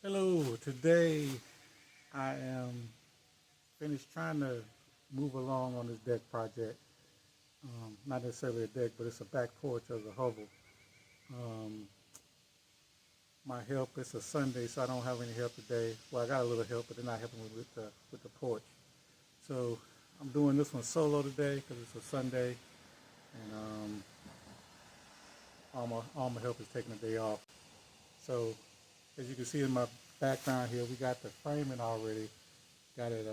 Hello, today I am finished trying to move along on this deck project. Not necessarily a deck, but it's a back porch of the hovel. Um, my help, it's a Sunday, so I don't have any help today. Well, I got a little help, but they're not helping me with the porch. So I'm doing this one solo today because it's a Sunday, and all my help is taking a day off. So as you can see in my background here, we got the framing already. Got it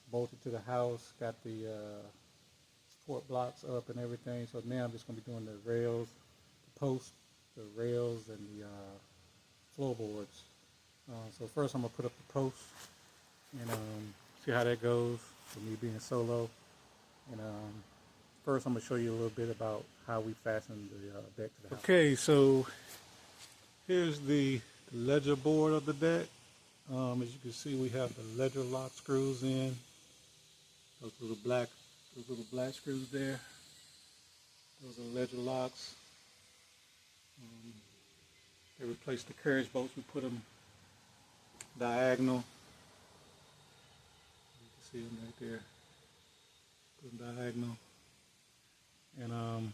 bolted to the house, got the support blocks up and everything. So now I'm just going to be doing the rails, the posts, the rails, and the floorboards. So first I'm going to put up the posts and see how that goes for me being solo. And first I'm going to show you a little bit about how we fasten the deck to the house. Okay, so here's the ledger board of the deck. As you can see, we have the ledger lock screws in. Those little black screws there. Those are ledger locks. They replaced the carriage bolts. We put them diagonal. You can see them right there. Put them diagonal. And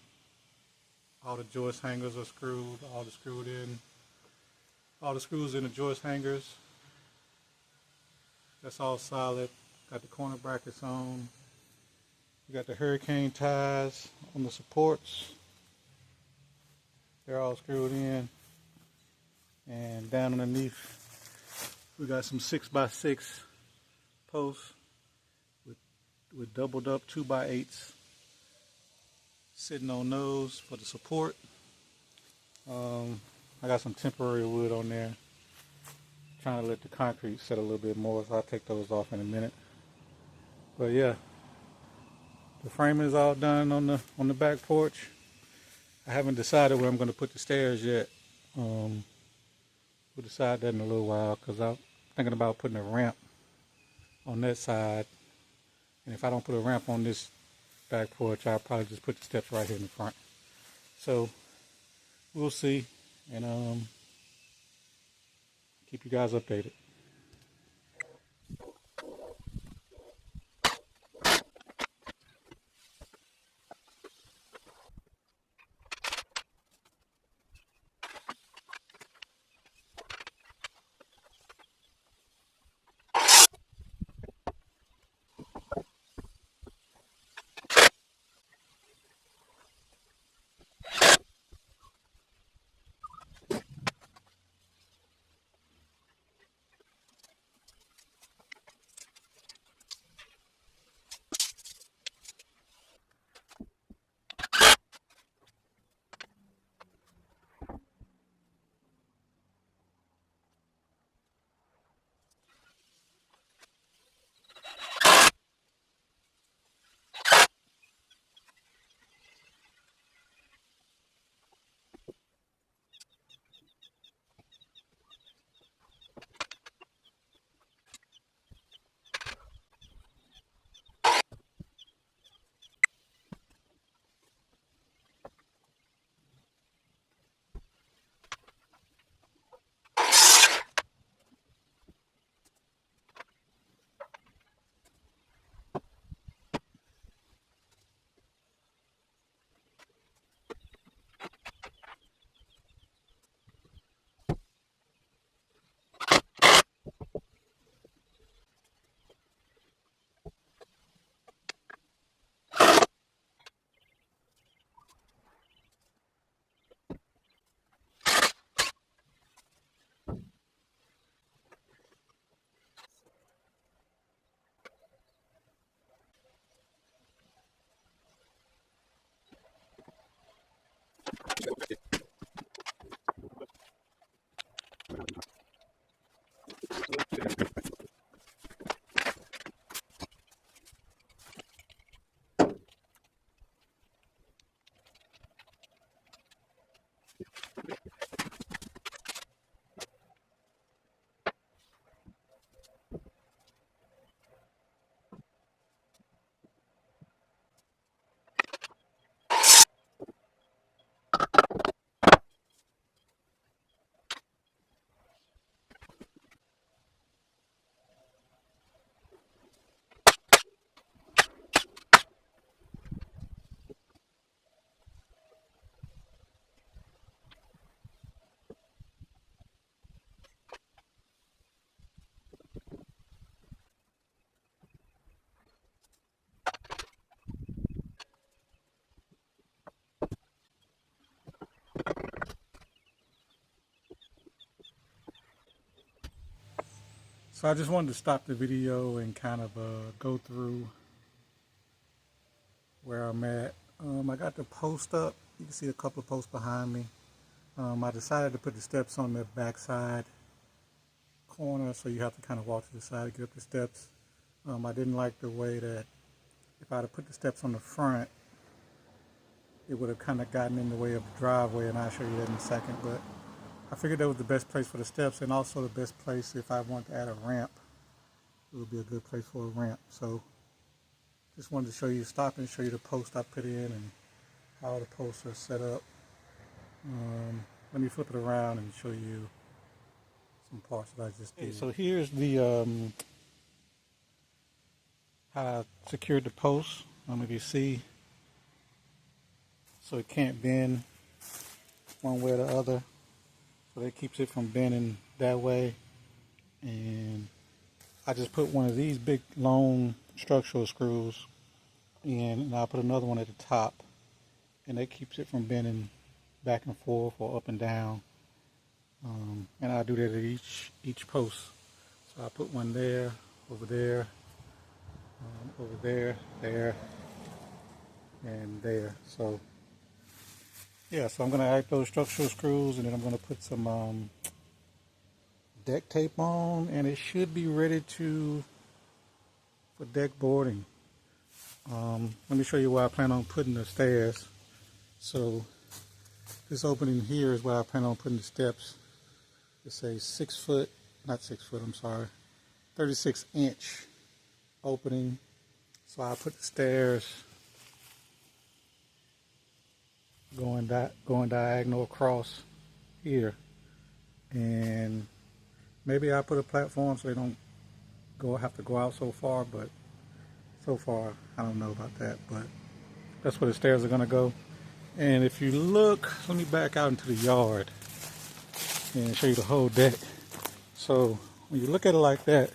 all the joist hangers are screwed. All the screwed in. All the screws in the joist hangers. That's all solid. Got the corner brackets on. We got the hurricane ties on the supports. They're all screwed in. And down underneath, we got some 6x6 posts with doubled up 2x8s sitting on those for the support. I got some temporary wood on there. Trying to let the concrete set a little bit more, so I'll take those off in a minute. But yeah, the framing is all done on the back porch. I haven't decided where I'm going to put the stairs yet. We'll decide that in a little while because I'm thinking about putting a ramp on that side. And if I don't put a ramp on this back porch, I'll probably just put the steps right here in the front. So we'll see, and keep you guys updated. So I just wanted to stop the video and kind of go through where I'm at. I got the post up. You can see a couple of posts behind me. I decided to put the steps on the backside corner, so you have to kind of walk to the side to get up the steps. I didn't like the way that if I'd have put the steps on the front, it would have kind of gotten in the way of the driveway, and I'll show you that in a second. But I figured that was the best place for the steps, and also the best place if I want to add a ramp. It would be a good place for a ramp. So just wanted to show you, stop and show you the post I put in and how the posts are set up. Let me flip it around and show you some parts that I just did. Okay, so here's the how I secured the post. If you see, so it can't bend one way or the other. So that keeps it from bending that way. And I just put one of these big long structural screws in, and I'll put another one at the top, and that keeps it from bending back and forth or up and down. And I'll do that at each post. So I put one there, over there, over there, there, and there. So yeah, so I'm going to add those structural screws, and then I'm going to put some deck tape on, and it should be ready for deck boarding. Let me show you where I plan on putting the stairs. So this opening here is where I plan on putting the steps. It's a 36-inch opening. So I put the stairs going diagonal across here, and maybe I put a platform so they don't have to go out so far, but so far I don't know about that, but that's where the stairs are going to go. And if you look, let me back out into the yard and show you the whole deck. So when you look at it like that,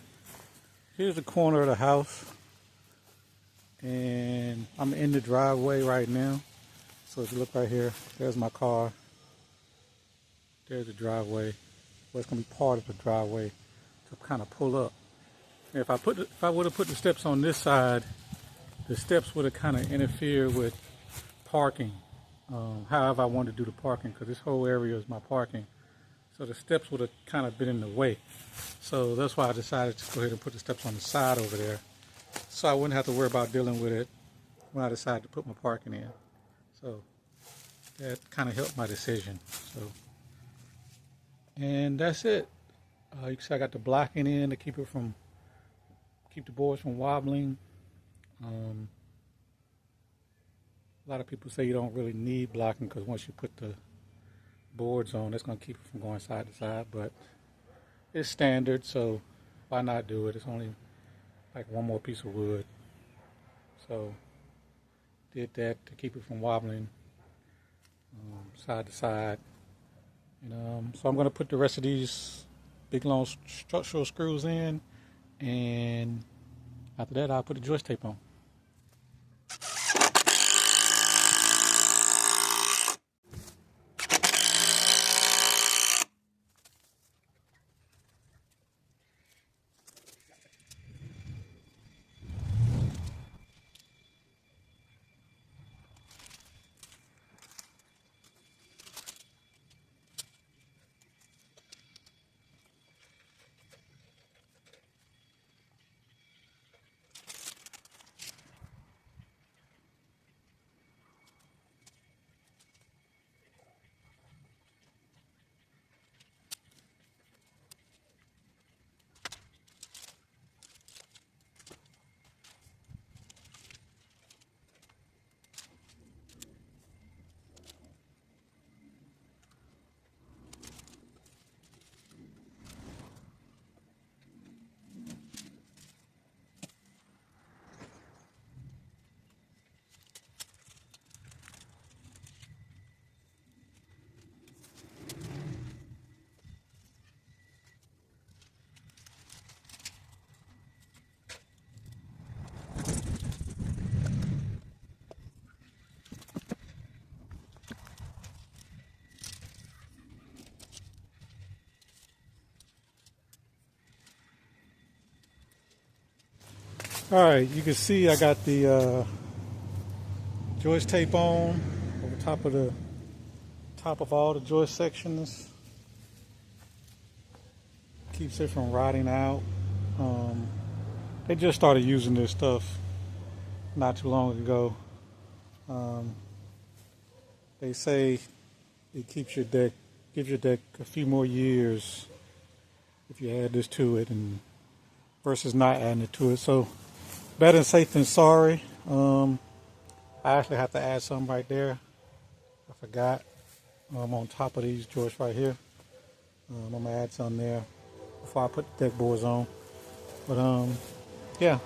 here's the corner of the house, and I'm in the driveway right now. So if you look right here, there's my car, there's the driveway. Well, it's going to be part of the driveway to kind of pull up. And if I would have put the steps on this side, the steps would have kind of interfered with parking. However I wanted to do the parking, because this whole area is my parking. So the steps would have kind of been in the way. So that's why I decided to go ahead and put the steps on the side over there, so I wouldn't have to worry about dealing with it when I decide to put my parking in. So that kind of helped my decision. So, and that's it. You can see I got the blocking in to keep the boards from wobbling. A lot of people say you don't really need blocking, because once you put the boards on, it's going to keep it from going side to side, but it's standard, so why not do it? It's only like one more piece of wood. So did that to keep it from wobbling side to side. And so I'm going to put the rest of these big long structural screws in, and after that I'll put the joist tape on. Alright, you can see I got the joist tape on over top of all the joist sections. Keeps it from rotting out. They just started using this stuff not too long ago. They say it keeps your deck, gives your deck a few more years if you add this to it, and versus not adding it to it. So better safe than sorry. I actually have to add some right there. I forgot. On top of these joists right here. I'm gonna add some there before I put the deck boards on. But yeah,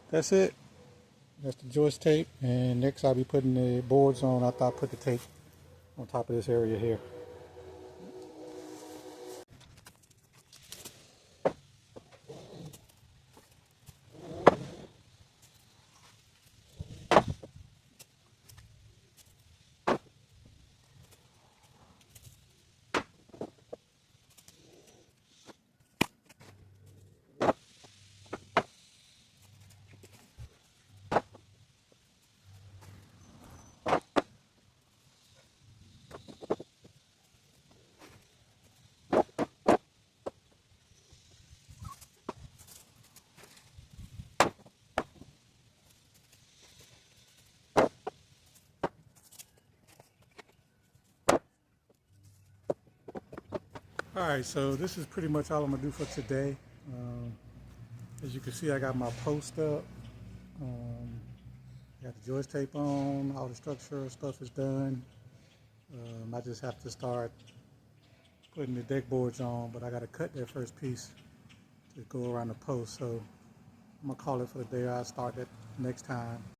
that's it. That's the joist tape, and next I'll be putting the boards on after I put the tape on top of this area here. Alright, so this is pretty much all I'm going to do for today. As you can see, I got my post up. Got the joist tape on, all the structural stuff is done. I just have to start putting the deck boards on, but I got to cut that first piece to go around the post. So I'm going to call it for the day. I'll start that next time.